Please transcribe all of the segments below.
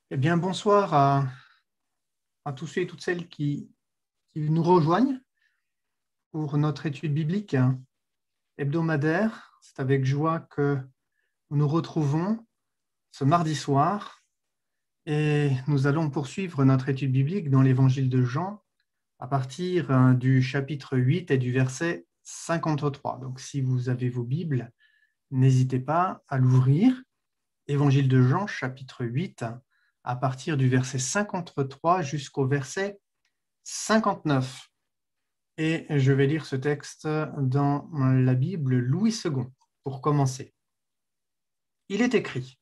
Eh bien, bonsoir à tous ceux et toutes celles qui nous rejoignent pour notre étude biblique hebdomadaire. C'est avec joie que nous nous retrouvons ce mardi soir et nous allons poursuivre notre étude biblique dans l'évangile de Jean à partir du chapitre 8 et du verset 53. Donc, si vous avez vos Bibles, n'hésitez pas à l'ouvrir. Évangile de Jean, chapitre 8, à partir du verset 53 jusqu'au verset 59. Et je vais lire ce texte dans la Bible Louis II, pour commencer. Il est écrit: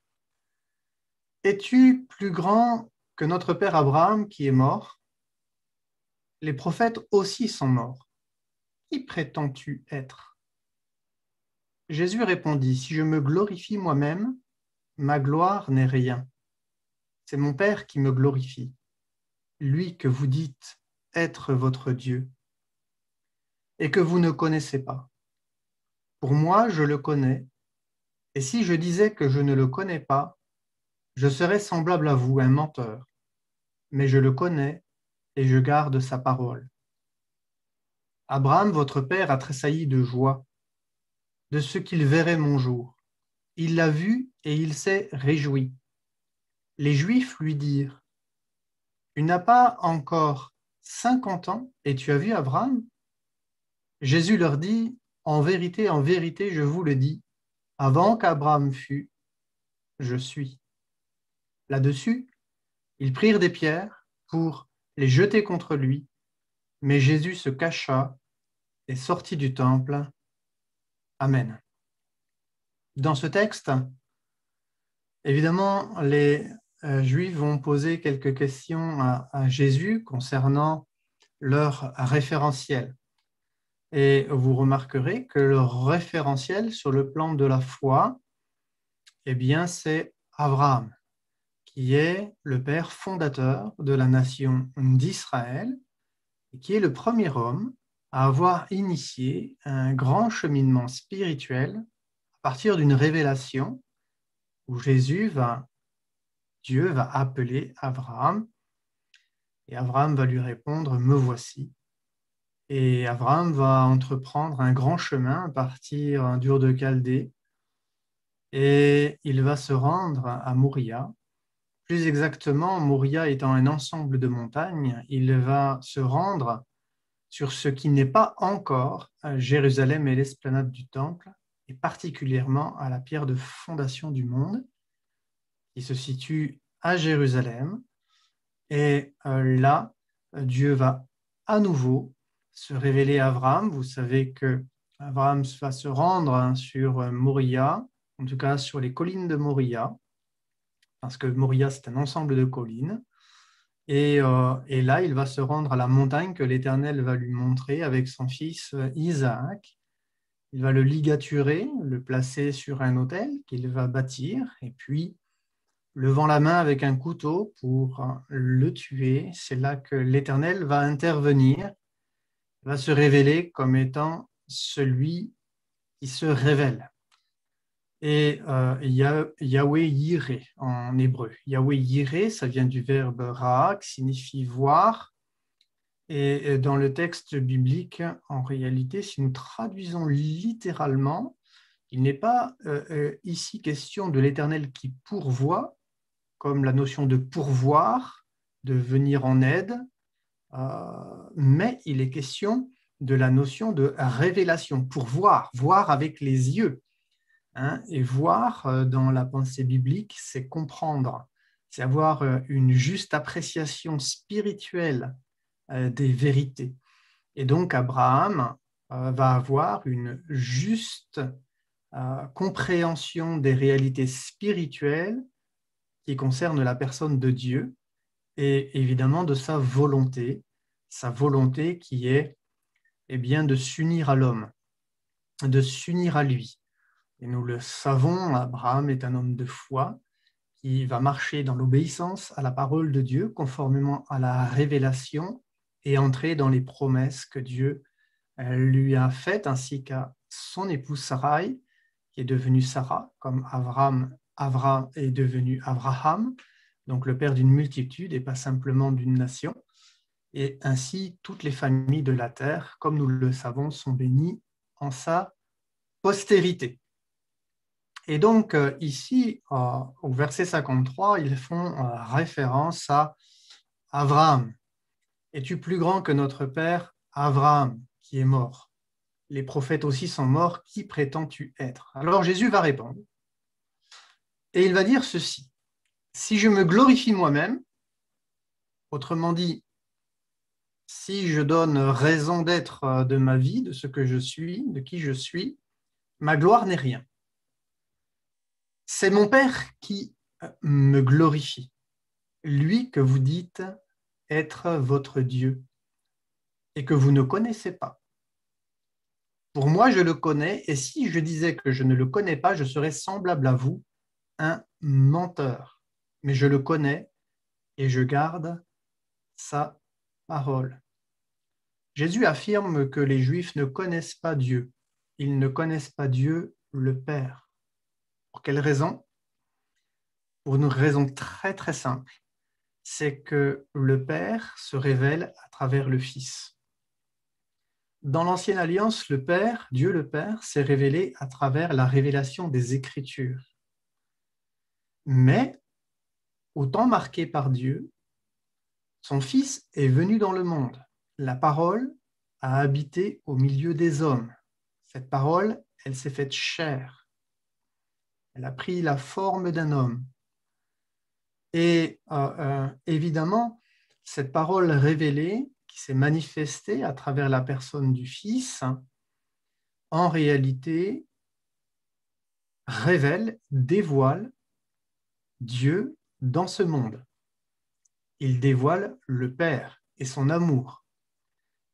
Es-tu plus grand que notre père Abraham qui est mort? Les prophètes aussi sont morts. Qui prétends-tu être? Jésus répondit: Si je me glorifie moi-même, ma gloire n'est rien. C'est mon Père qui me glorifie, lui que vous dites être votre Dieu, et que vous ne connaissez pas. Pour moi, je le connais, et si je disais que je ne le connais pas, je serais semblable à vous, un menteur, mais je le connais et je garde sa parole. Abraham, votre père, a tressailli de joie de ce qu'il verrait mon jour. Il l'a vu et il s'est réjoui. Les Juifs lui dirent: Tu n'as pas encore 50 ans et tu as vu Abraham? Jésus leur dit: en vérité, je vous le dis, avant qu'Abraham fût, je suis. Là-dessus, ils prirent des pierres pour les jeter contre lui, mais Jésus se cacha et sortit du temple. Amen. Dans ce texte, évidemment, les Juifs vont poser quelques questions à Jésus concernant leur référentiel. Et vous remarquerez que leur référentiel sur le plan de la foi, eh bien, c'est Abraham, qui est le père fondateur de la nation d'Israël et qui est le premier homme à avoir initié un grand cheminement spirituel à partir d'une révélation où Dieu va appeler Abraham et Abraham va lui répondre: Me voici. Et Abraham va entreprendre un grand chemin à partir d'Ur de Chaldée et il va se rendre à Mouria. Plus exactement, Mouria étant un ensemble de montagnes, il va se rendre sur ce qui n'est pas encore Jérusalem et l'esplanade du Temple, et particulièrement à la pierre de fondation du monde, qui se situe à Jérusalem. Et là, Dieu va à nouveau se révéler à Abraham. Vous savez que Abraham va se rendre sur Moriah, en tout cas sur les collines de Moriah, parce que Moriah, c'est un ensemble de collines. Et là, il va se rendre à la montagne que l'Éternel va lui montrer avec son fils Isaac. Il va le ligaturer, le placer sur un autel qu'il va bâtir, et puis, levant la main avec un couteau pour le tuer, c'est là que l'Éternel va intervenir, va se révéler comme étant celui qui se révèle. Et Yahweh Yireh en hébreu. Yahweh Yireh, ça vient du verbe ra, qui signifie voir. Et dans le texte biblique, en réalité, si nous traduisons littéralement, il n'est pas ici question de l'Éternel qui pourvoit, comme la notion de pourvoir, de venir en aide, mais il est question de la notion de révélation, pour voir, voir avec les yeux. Hein, et voir dans la pensée biblique, c'est comprendre, c'est avoir une juste appréciation spirituelle des vérités. Et donc Abraham va avoir une juste compréhension des réalités spirituelles qui concernent la personne de Dieu et évidemment de sa volonté qui est eh bien, de s'unir à l'homme, de s'unir à lui. Et nous le savons, Abraham est un homme de foi qui va marcher dans l'obéissance à la parole de Dieu, conformément à la révélation, et entrer dans les promesses que Dieu lui a faites, ainsi qu'à son épouse Sarai, qui est devenue Sarah, comme Abraham est devenu Abraham. donc le père d'une multitude et pas simplement d'une nation. Et ainsi, toutes les familles de la terre, comme nous le savons, sont bénies en sa postérité. Et donc, ici, au verset 53, ils font référence à Abraham. Es-tu plus grand que notre père Abraham, qui est mort? Les prophètes aussi sont morts. Qui prétends-tu être? Alors Jésus va répondre. Et il va dire ceci. Si je me glorifie moi-même, autrement dit, si je donne raison d'être de ma vie, de ce que je suis, de qui je suis, ma gloire n'est rien. C'est mon Père qui me glorifie, lui que vous dites être votre Dieu et que vous ne connaissez pas. Pour moi, je le connais, et si je disais que je ne le connais pas, je serais semblable à vous, un menteur. Mais je le connais et je garde sa parole. Jésus affirme que les Juifs ne connaissent pas Dieu. Ils ne connaissent pas Dieu, le Père. Pour quelle raison? Pour une raison très très simple. C'est que le Père se révèle à travers le Fils. Dans l'Ancienne Alliance, le Père, Dieu le Père, s'est révélé à travers la révélation des Écritures. Mais, au temps marqué par Dieu, son Fils est venu dans le monde. La parole a habité au milieu des hommes. Cette parole, elle s'est faite chair. Elle a pris la forme d'un homme. Et évidemment, cette parole révélée, qui s'est manifestée à travers la personne du Fils, en réalité, révèle, dévoile Dieu dans ce monde. Il dévoile le Père et son amour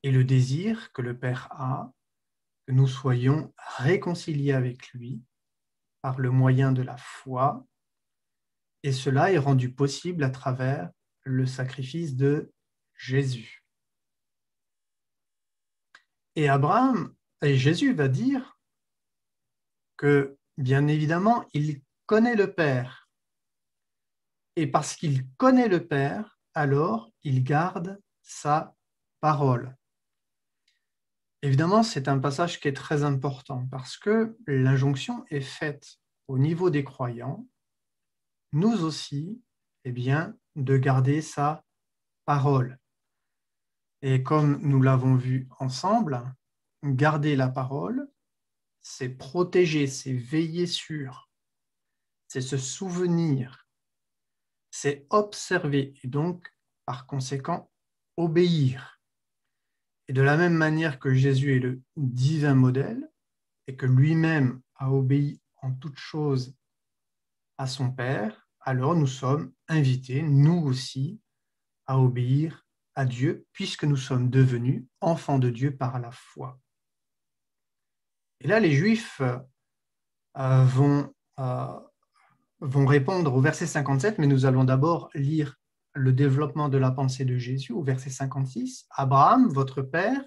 et le désir que le Père a, que nous soyons réconciliés avec lui par le moyen de la foi, et cela est rendu possible à travers le sacrifice de Jésus. Et Abraham, et Jésus va dire que, bien évidemment, il connaît le Père. Et parce qu'il connaît le Père, alors il garde sa parole. Évidemment, c'est un passage qui est très important parce que l'injonction est faite au niveau des croyants, nous aussi, eh bien, de garder sa parole. Et comme nous l'avons vu ensemble, garder la parole, c'est protéger, c'est veiller sur, c'est se souvenir, c'est observer et donc, par conséquent, obéir. Et de la même manière que Jésus est le divin modèle et que lui-même a obéi en toutes choses à son Père, alors nous sommes invités, nous aussi, à obéir à Dieu puisque nous sommes devenus enfants de Dieu par la foi. Et là, les Juifs vont répondre au verset 57, mais nous allons d'abord lire le développement de la pensée de Jésus au verset 56. Abraham, votre père,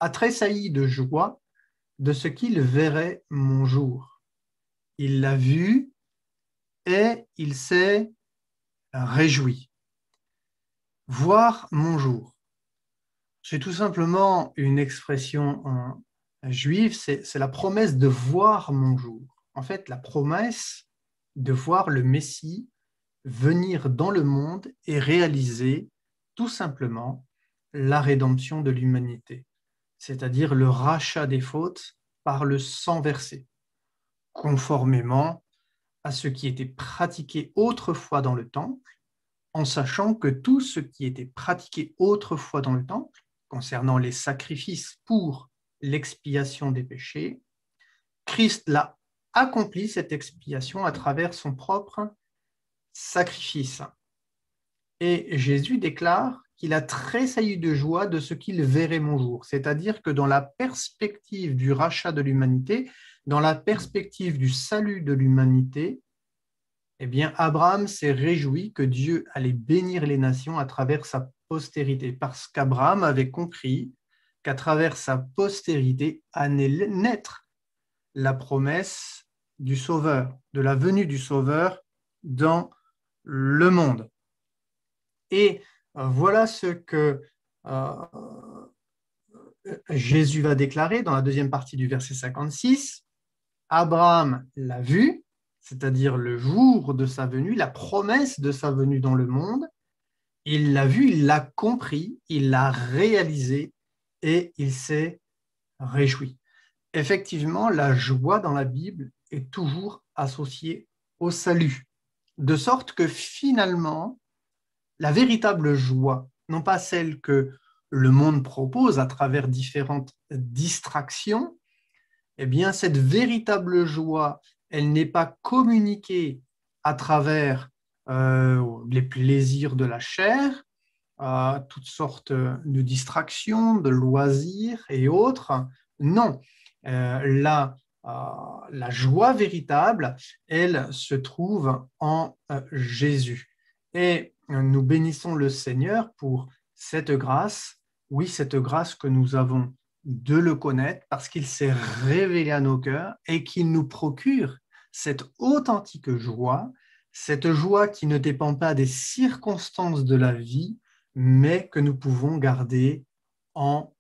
a tressailli de joie de ce qu'il verrait mon jour. Il l'a vu et il s'est réjoui. Voir mon jour. C'est tout simplement une expression juive, c'est la promesse de voir mon jour. En fait, la promesse de voir le Messie venir dans le monde et réaliser tout simplement la rédemption de l'humanité, c'est-à-dire le rachat des fautes par le sang versé, conformément à ce qui était pratiqué autrefois dans le temple, en sachant que tout ce qui était pratiqué autrefois dans le temple, concernant les sacrifices pour l'expiation des péchés, Christ l'a accompli, cette expiation, à travers son propre sacrifice. Et Jésus déclare qu'il a tressailli de joie de ce qu'il verrait mon jour, c'est-à-dire que dans la perspective du rachat de l'humanité, dans la perspective du salut de l'humanité, eh bien, Abraham s'est réjoui que Dieu allait bénir les nations à travers sa postérité, parce qu'Abraham avait compris qu'à travers sa postérité allait naître la promesse du Sauveur, de la venue du Sauveur dans le monde. Et voilà ce que euh, Jésus va déclarer dans la deuxième partie du verset 56. Abraham l'a vu, c'est-à-dire le jour de sa venue, la promesse de sa venue dans le monde. Il l'a vu, il l'a compris, il l'a réalisé et il s'est réjoui. Effectivement, la joie dans la Bible est toujours associée au salut, de sorte que finalement, la véritable joie, non pas celle que le monde propose à travers différentes distractions, eh bien, cette véritable joie, elle n'est pas communiquée à travers les plaisirs de la chair, toutes sortes de distractions, de loisirs et autres. Non, la joie véritable, elle se trouve en Jésus. Et nous bénissons le Seigneur pour cette grâce, oui, cette grâce que nous avons de le connaître parce qu'il s'est révélé à nos cœurs et qu'il nous procure cette authentique joie, cette joie qui ne dépend pas des circonstances de la vie, mais que nous pouvons garder en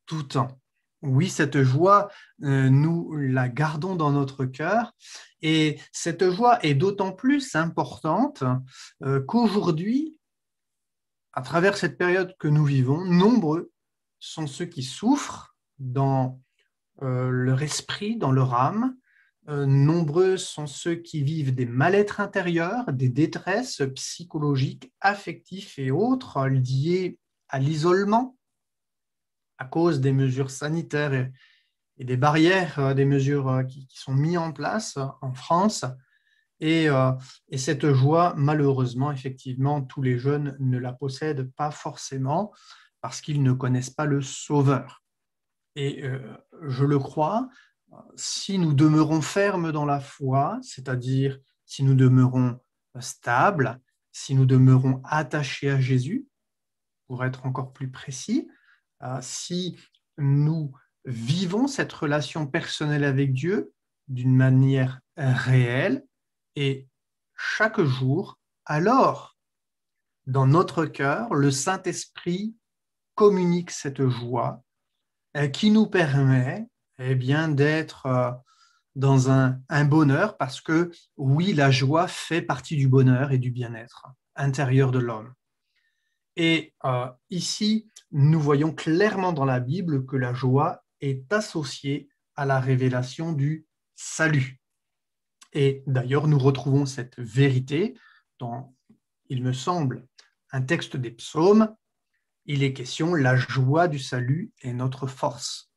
tout temps. Oui, cette joie, nous la gardons dans notre cœur et cette joie est d'autant plus importante qu'aujourd'hui, à travers cette période que nous vivons, nombreux sont ceux qui souffrent dans leur esprit, dans leur âme. Nombreux sont ceux qui vivent des mal-être intérieurs, des détresses psychologiques, affectives et autres liées à l'isolement à cause des mesures sanitaires et des barrières, des mesures qui sont mises en place en France. Et cette joie, malheureusement, effectivement, tous les jeunes ne la possèdent pas forcément parce qu'ils ne connaissent pas le Sauveur. Et je le crois, si nous demeurons fermes dans la foi, c'est-à-dire si nous demeurons stables, si nous demeurons attachés à Jésus, pour être encore plus précis, si nous vivons cette relation personnelle avec Dieu d'une manière réelle et chaque jour, alors, dans notre cœur, le Saint-Esprit communique cette joie qui nous permet eh bien, d'être dans un bonheur parce que, oui, la joie fait partie du bonheur et du bien-être intérieur de l'homme. Et ici, nous voyons clairement dans la Bible que la joie est associée à la révélation du salut. Et d'ailleurs, nous retrouvons cette vérité dans, il me semble, un texte des psaumes. Il est question, la joie du salut est notre force.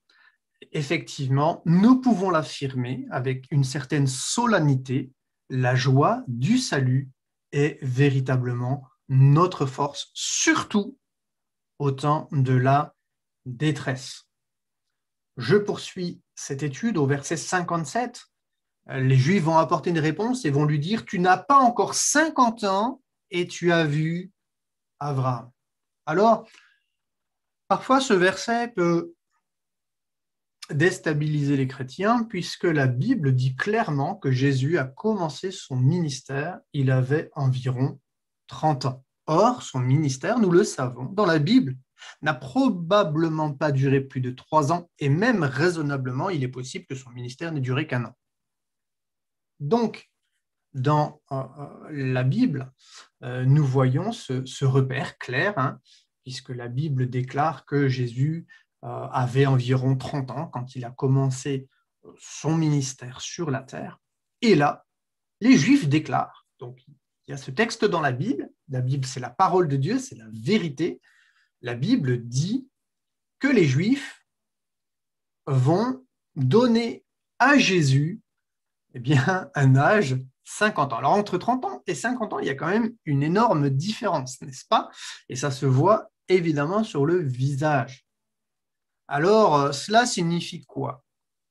Effectivement, nous pouvons l'affirmer avec une certaine solennité, la joie du salut est véritablement notre force, surtout au temps de la détresse. Je poursuis cette étude au verset 57. Les Juifs vont apporter une réponse et vont lui dire « Tu n'as pas encore 50 ans et tu as vu Abraham. » Alors, parfois ce verset peut déstabiliser les chrétiens puisque la Bible dit clairement que Jésus a commencé son ministère, il avait environ 30 ans. Or, son ministère, nous le savons, dans la Bible, n'a probablement pas duré plus de 3 ans et même raisonnablement, il est possible que son ministère n'ait duré qu'1 an. Donc, dans la Bible, nous voyons ce repère clair, puisque la Bible déclare que Jésus avait environ 30 ans quand il a commencé son ministère sur la terre. Et là, les Juifs déclarent, donc il y a ce texte dans la Bible c'est la parole de Dieu, c'est la vérité, la Bible dit que les Juifs vont donner à Jésus eh bien, un âge 50 ans. Alors, entre 30 ans et 50 ans, il y a quand même une énorme différence, n'est-ce pas? Et ça se voit évidemment sur le visage. Alors, cela signifie quoi?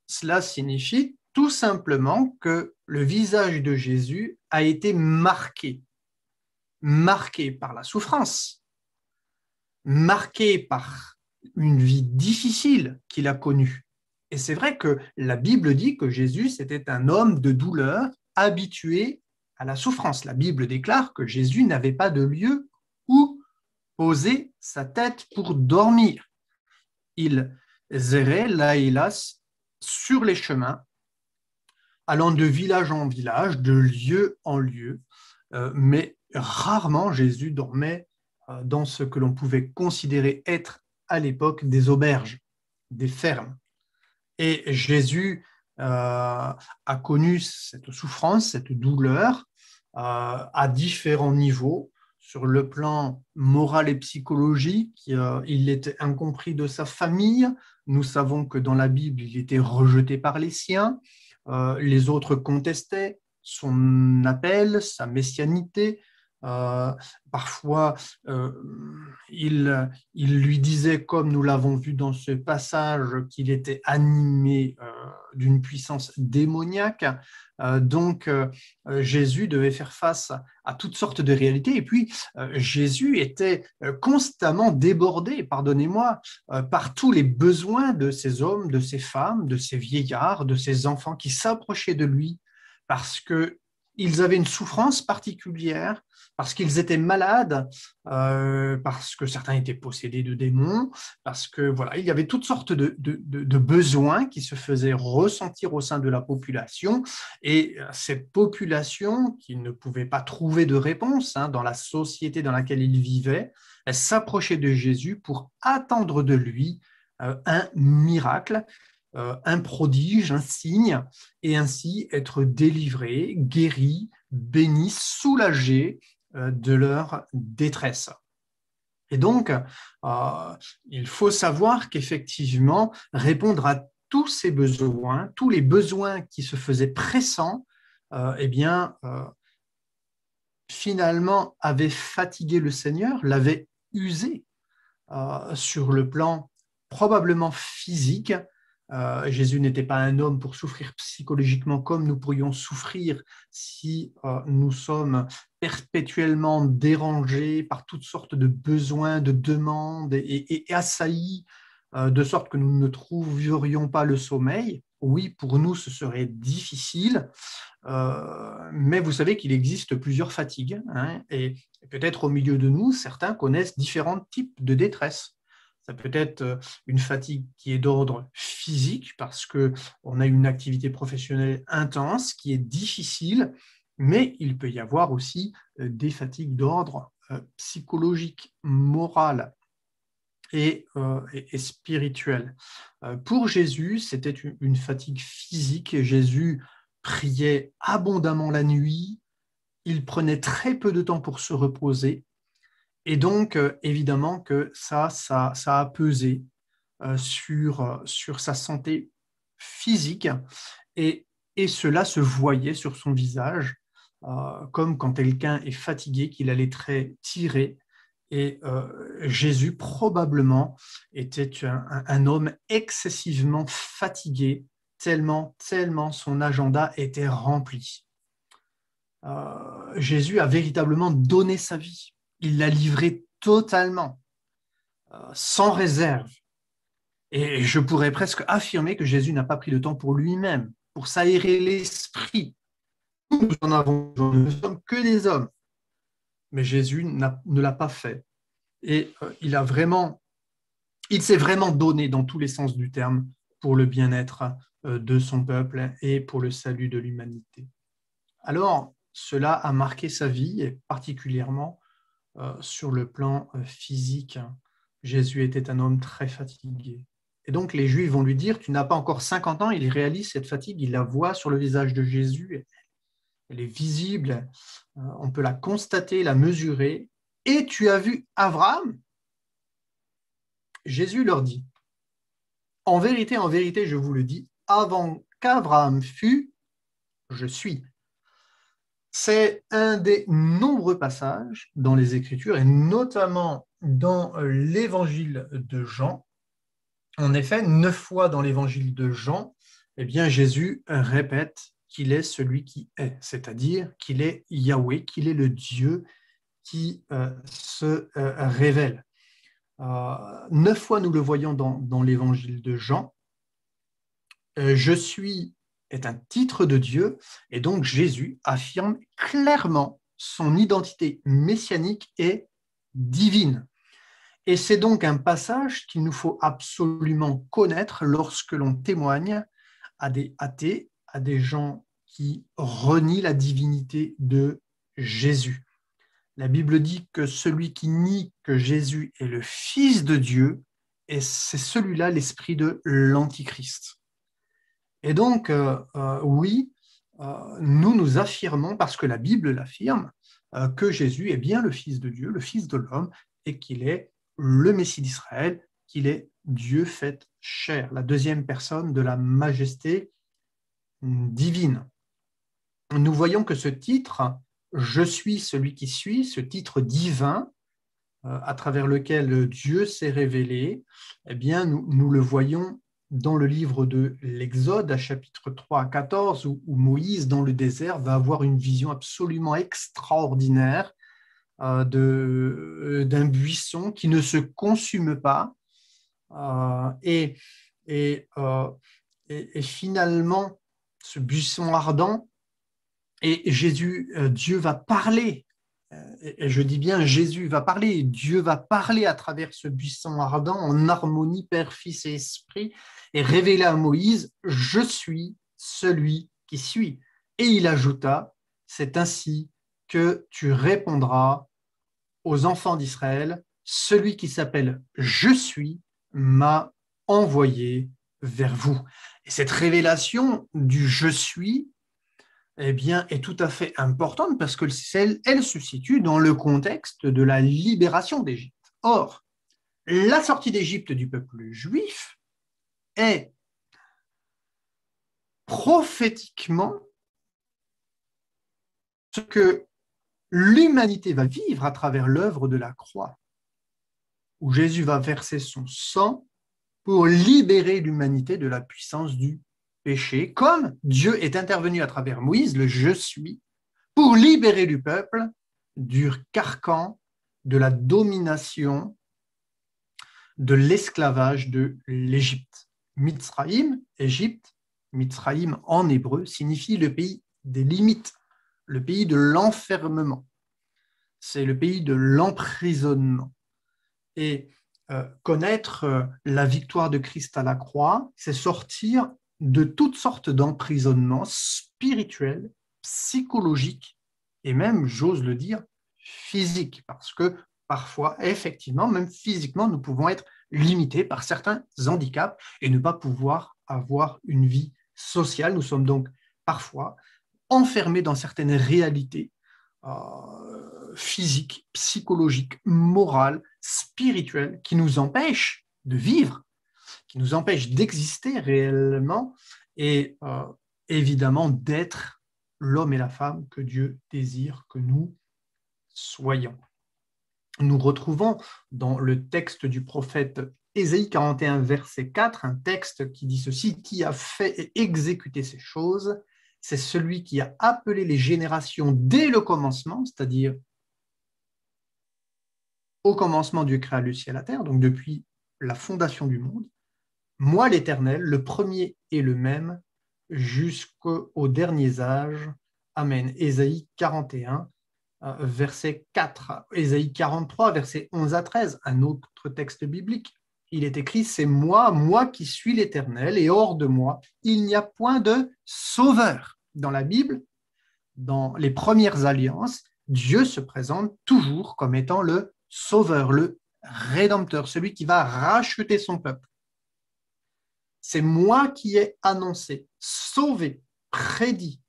Cela signifie tout simplement que le visage de Jésus a été marqué par la souffrance, marqué par une vie difficile qu'il a connue. Et c'est vrai que la Bible dit que Jésus, c'était un homme de douleur, habitué à la souffrance. La Bible déclare que Jésus n'avait pas de lieu où poser sa tête pour dormir. Il errait là et là sur les chemins, allant de village en village, de lieu en lieu, mais rarement Jésus dormait dans ce que l'on pouvait considérer être à l'époque des auberges, des fermes. Et Jésus a connu cette souffrance, cette douleur à différents niveaux. Sur le plan moral et psychologique, il était incompris de sa famille. Nous savons que dans la Bible, il était rejeté par les siens. Les autres contestaient son appel, sa messianité. Parfois, il lui disait, comme nous l'avons vu dans ce passage, qu'il était animé d'une puissance démoniaque. Donc, Jésus devait faire face à toutes sortes de réalités. Et puis, Jésus était constamment débordé, pardonnez-moi, par tous les besoins de ces hommes, de ces femmes, de ces vieillards, de ces enfants qui s'approchaient de lui parce qu'ils avaient une souffrance particulière, parce qu'ils étaient malades, parce que certains étaient possédés de démons, parce que voilà, il y avait toutes sortes de besoins qui se faisaient ressentir au sein de la population, et cette population qui ne pouvait pas trouver de réponse dans la société dans laquelle ils vivaient, elle s'approchait de Jésus pour attendre de lui un miracle, un prodige, un signe, et ainsi être délivrés, guéris, bénis, soulagés de leur détresse. Et donc, il faut savoir qu'effectivement, répondre à tous ces besoins, tous les besoins qui se faisaient pressants, finalement, avait fatigué le Seigneur, l'avait usé sur le plan probablement physique. Jésus n'était pas un homme pour souffrir psychologiquement comme nous pourrions souffrir si nous sommes perpétuellement dérangés par toutes sortes de besoins, de demandes et assaillis de sorte que nous ne trouverions pas le sommeil. Oui, pour nous, ce serait difficile, mais vous savez qu'il existe plusieurs fatigues, et peut-être au milieu de nous, certains connaissent différents types de détresse. Ça peut être une fatigue qui est d'ordre physique parce qu'on a une activité professionnelle intense qui est difficile, mais il peut y avoir aussi des fatigues d'ordre psychologique, moral et spirituel. Pour Jésus, c'était une fatigue physique. Jésus priait abondamment la nuit, il prenait très peu de temps pour se reposer. Et donc, évidemment que ça a pesé sur sa santé physique et cela se voyait sur son visage, comme quand quelqu'un est fatigué, qu'il a les traits tirés. Et Jésus, probablement, était un homme excessivement fatigué, tellement son agenda était rempli. Jésus a véritablement donné sa vie. Il l'a livré totalement, sans réserve. Et je pourrais presque affirmer que Jésus n'a pas pris de temps pour lui-même, pour s'aérer l'esprit. Nous en avons, nous ne sommes que des hommes. Mais Jésus ne l'a pas fait. Et il s'est vraiment donné dans tous les sens du terme pour le bien-être de son peuple et pour le salut de l'humanité. Alors, cela a marqué sa vie, et particulièrement sur le plan physique. Jésus était un homme très fatigué. Et donc, les Juifs vont lui dire, tu n'as pas encore 50 ans, il réalise cette fatigue, il la voit sur le visage de Jésus, elle est visible, on peut la constater, la mesurer. Et tu as vu Abraham? Jésus leur dit, en vérité, je vous le dis, avant qu'Abraham fût, je suis. C'est un des nombreux passages dans les Écritures, et notamment dans l'évangile de Jean. En effet, 9 fois dans l'évangile de Jean, eh bien, Jésus répète qu'il est celui qui est, c'est-à-dire qu'il est Yahweh, qu'il est le Dieu qui se révèle. 9 fois, nous le voyons dans l'évangile de Jean. Je suis est un titre de Dieu, et donc Jésus affirme clairement son identité messianique et divine. Et c'est donc un passage qu'il nous faut absolument connaître lorsque l'on témoigne à des athées, à des gens qui renient la divinité de Jésus. La Bible dit que celui qui nie que Jésus est le Fils de Dieu, et c'est celui-là l'esprit de l'Antichrist. Et donc, oui, nous affirmons, parce que la Bible l'affirme, que Jésus est bien le Fils de Dieu, le Fils de l'homme, et qu'il est le Messie d'Israël, qu'il est Dieu fait chair, la deuxième personne de la majesté divine. Nous voyons que ce titre, je suis celui qui suis, ce titre divin, à travers lequel Dieu s'est révélé, eh bien, nous le voyons dans le livre de l'Exode, à chapitre 3 à 14, où Moïse, dans le désert, va avoir une vision absolument extraordinaire d'un buisson qui ne se consume pas. Et finalement, ce buisson ardent, et Jésus, Dieu va parler, et je dis bien Jésus va parler, Dieu va parler à travers ce buisson ardent en harmonie Père, Fils et Esprit, et révéler à Moïse, je suis celui qui suis. Et il ajouta, c'est ainsi que tu répondras aux enfants d'Israël, celui qui s'appelle Je suis m'a envoyé vers vous. Et cette révélation du Je suis, eh bien, est tout à fait importante parce que elle se situe dans le contexte de la libération d'Égypte. Or, la sortie d'Égypte du peuple juif est prophétiquement ce que l'humanité va vivre à travers l'œuvre de la croix, où Jésus va verser son sang pour libérer l'humanité de la puissance du péché, comme Dieu est intervenu à travers Moïse, le Je suis, pour libérer le peuple du carcan, de la domination, de l'esclavage de l'Égypte. Mitzraïm, Égypte, Mitzraïm en hébreu, signifie le pays des limites, le pays de l'enfermement. C'est le pays de l'emprisonnement. Et connaître la victoire de Christ à la croix, c'est sortir de toutes sortes d'emprisonnements spirituels, psychologiques et même, j'ose le dire, physiques, parce que parfois, effectivement, même physiquement, nous pouvons être limités par certains handicaps et ne pas pouvoir avoir une vie sociale. Nous sommes donc parfois enfermés dans certaines réalités physiques, psychologiques, morales, spirituelles, qui nous empêchent de vivre, qui nous empêchent d'exister réellement et évidemment d'être l'homme et la femme que Dieu désire que nous soyons. Nous retrouvons dans le texte du prophète Ésaïe 41, verset 4, un texte qui dit ceci, qui a fait et exécuté ces choses, c'est celui qui a appelé les générations dès le commencement, c'est-à-dire au commencement Dieu créa le ciel et la terre, donc depuis la fondation du monde, moi l'Éternel, le premier et le même, jusqu'aux derniers âges. Amen. Ésaïe 41, verset 4. Ésaïe 43, verset 11 à 13, un autre texte biblique. Il est écrit, c'est moi qui suis l'Éternel, et hors de moi, il n'y a point de sauveur. Dans la Bible, dans les premières alliances, Dieu se présente toujours comme étant le sauveur, le rédempteur, celui qui va racheter son peuple. C'est moi qui ai annoncé, sauvé, prédit.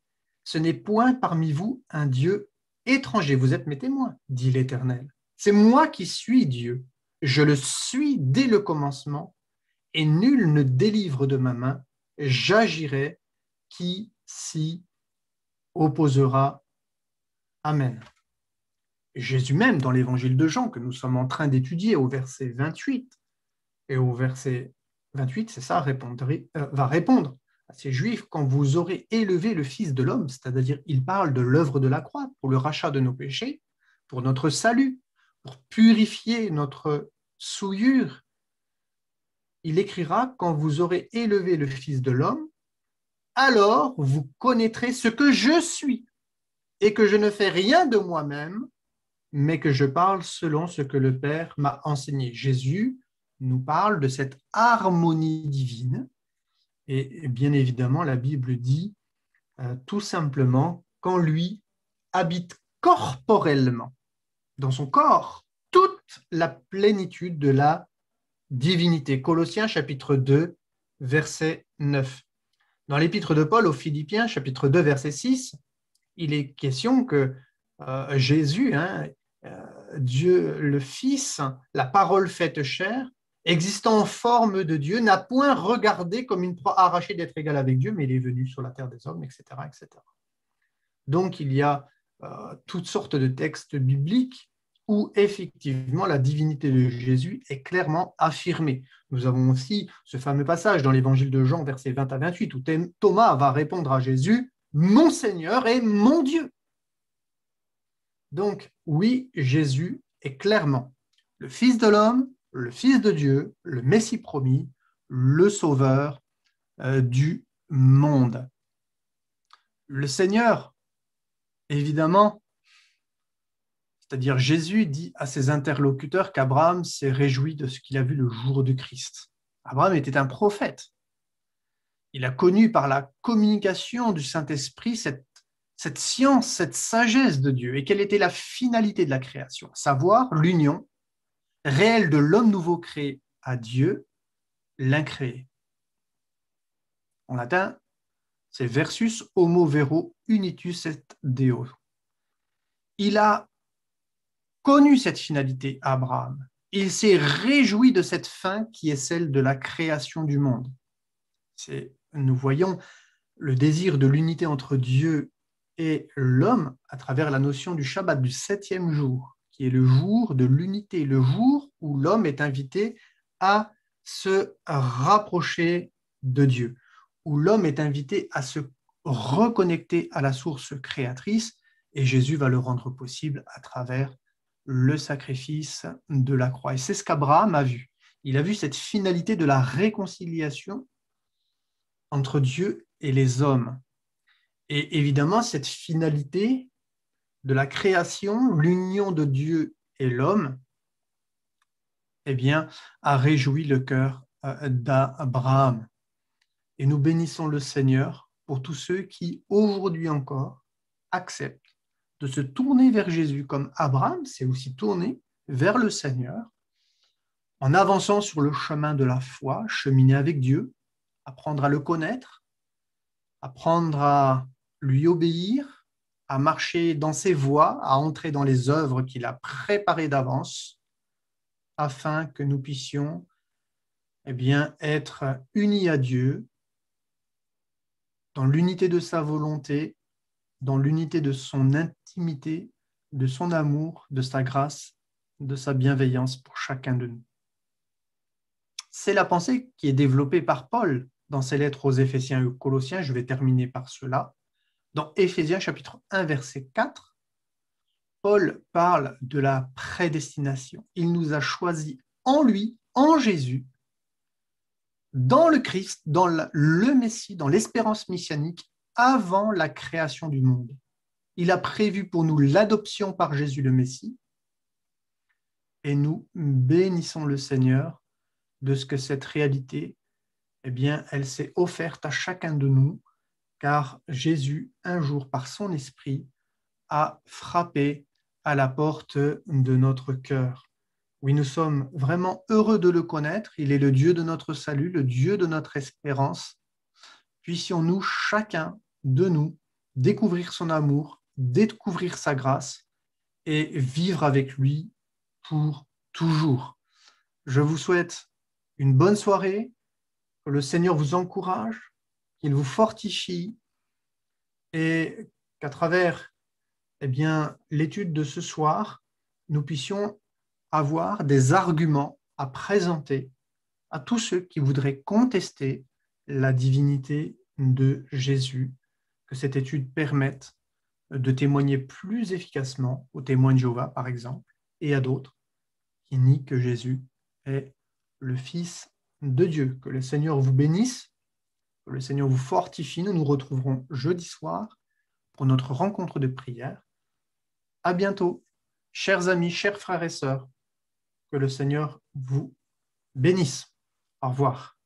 Ce n'est point parmi vous un Dieu étranger. Vous êtes mes témoins, dit l'Éternel. C'est moi qui suis Dieu. Je le suis dès le commencement, et nul ne délivre de ma main. J'agirai qui s'y opposera. Amen. Jésus même, dans l'évangile de Jean, que nous sommes en train d'étudier au verset 28, et au verset 28, c'est ça, va répondre à ces Juifs, quand vous aurez élevé le Fils de l'homme, c'est-à-dire il parle de l'œuvre de la croix pour le rachat de nos péchés, pour notre salut, pour purifier notre souillure. Il écrira, quand vous aurez élevé le Fils de l'homme, alors vous connaîtrez ce que je suis et que je ne fais rien de moi-même, mais que je parle selon ce que le Père m'a enseigné. Jésus nous parle de cette harmonie divine et bien évidemment, la Bible dit tout simplement qu'en lui habite corporellement, dans son corps, toute la plénitude de la divinité. Colossiens chapitre 2, verset 9. Dans l'épître de Paul aux Philippiens, chapitre 2, verset 6, il est question que Jésus, Dieu le Fils, la parole faite chair, existant en forme de Dieu, n'a point regardé comme une proie arrachée d'être égal avec Dieu, mais il est venu sur la terre des hommes, etc. etc. Donc, il y a toutes sortes de textes bibliques où effectivement la divinité de Jésus est clairement affirmée. Nous avons aussi ce fameux passage dans l'évangile de Jean, versets 20 à 28, où Thomas va répondre à Jésus, « Mon Seigneur et mon Dieu ». Donc, oui, Jésus est clairement le Fils de l'homme, le Fils de Dieu, le Messie promis, le Sauveur du monde. Le Seigneur, évidemment, c'est-à-dire Jésus dit à ses interlocuteurs qu'Abraham s'est réjoui de ce qu'il a vu le jour du Christ. Abraham était un prophète. Il a connu par la communication du Saint-Esprit cette science, cette sagesse de Dieu. Et quelle était la finalité de la création? Savoir l'union réelle de l'homme nouveau créé à Dieu, l'incréé. En latin, c'est versus homo vero unitus et Deo. Il a connu cette finalité, Abraham. Il s'est réjoui de cette fin qui est celle de la création du monde. Nous voyons le désir de l'unité entre Dieu et l'homme à travers la notion du Shabbat, du 7e jour, qui est le jour de l'unité, le jour où l'homme est invité à se rapprocher de Dieu, où l'homme est invité à se reconnecter à la source créatrice, et Jésus va le rendre possible à travers le sacrifice de la croix. Et c'est ce qu'Abraham a vu. Il a vu cette finalité de la réconciliation entre Dieu et les hommes. Et évidemment, cette finalité de la création, l'union de Dieu et l'homme, eh bien, a réjoui le cœur d'Abraham. Et nous bénissons le Seigneur pour tous ceux qui, aujourd'hui encore, acceptent de se tourner vers Jésus, comme Abraham s'est aussi tourné vers le Seigneur, en avançant sur le chemin de la foi, cheminer avec Dieu, apprendre à le connaître, apprendre à lui obéir, à marcher dans ses voies, à entrer dans les œuvres qu'il a préparées d'avance, afin que nous puissions être unis à Dieu, dans l'unité de sa volonté, dans l'unité de son intimité, de son amour, de sa grâce, de sa bienveillance pour chacun de nous. C'est la pensée qui est développée par Paul dans ses lettres aux Éphésiens et aux Colossiens. Je vais terminer par cela. Dans Éphésiens chapitre 1, verset 4, Paul parle de la prédestination. Il nous a choisis en lui, en Jésus, dans le Christ, dans le Messie, dans l'espérance messianique, avant la création du monde. Il a prévu pour nous l'adoption par Jésus le Messie, et nous bénissons le Seigneur de ce que cette réalité, elle s'est offerte à chacun de nous, car Jésus, un jour, par son esprit, a frappé à la porte de notre cœur. Oui, nous sommes vraiment heureux de le connaître. Il est le Dieu de notre salut, le Dieu de notre espérance. Puissions-nous, chacun de nous, découvrir son amour, découvrir sa grâce et vivre avec lui pour toujours. Je vous souhaite une bonne soirée, que le Seigneur vous encourage, qu'il vous fortifie et qu'à travers l'étude de ce soir, nous puissions avoir des arguments à présenter à tous ceux qui voudraient contester la divinité de Jésus, que cette étude permette de témoigner plus efficacement aux témoins de Jéhovah, par exemple, et à d'autres qui nient que Jésus est le Fils de Dieu. Que le Seigneur vous bénisse Que le Seigneur vous fortifie. Nous nous retrouverons jeudi soir pour notre rencontre de prière. À bientôt, chers amis, chers frères et sœurs. Que le Seigneur vous bénisse. Au revoir.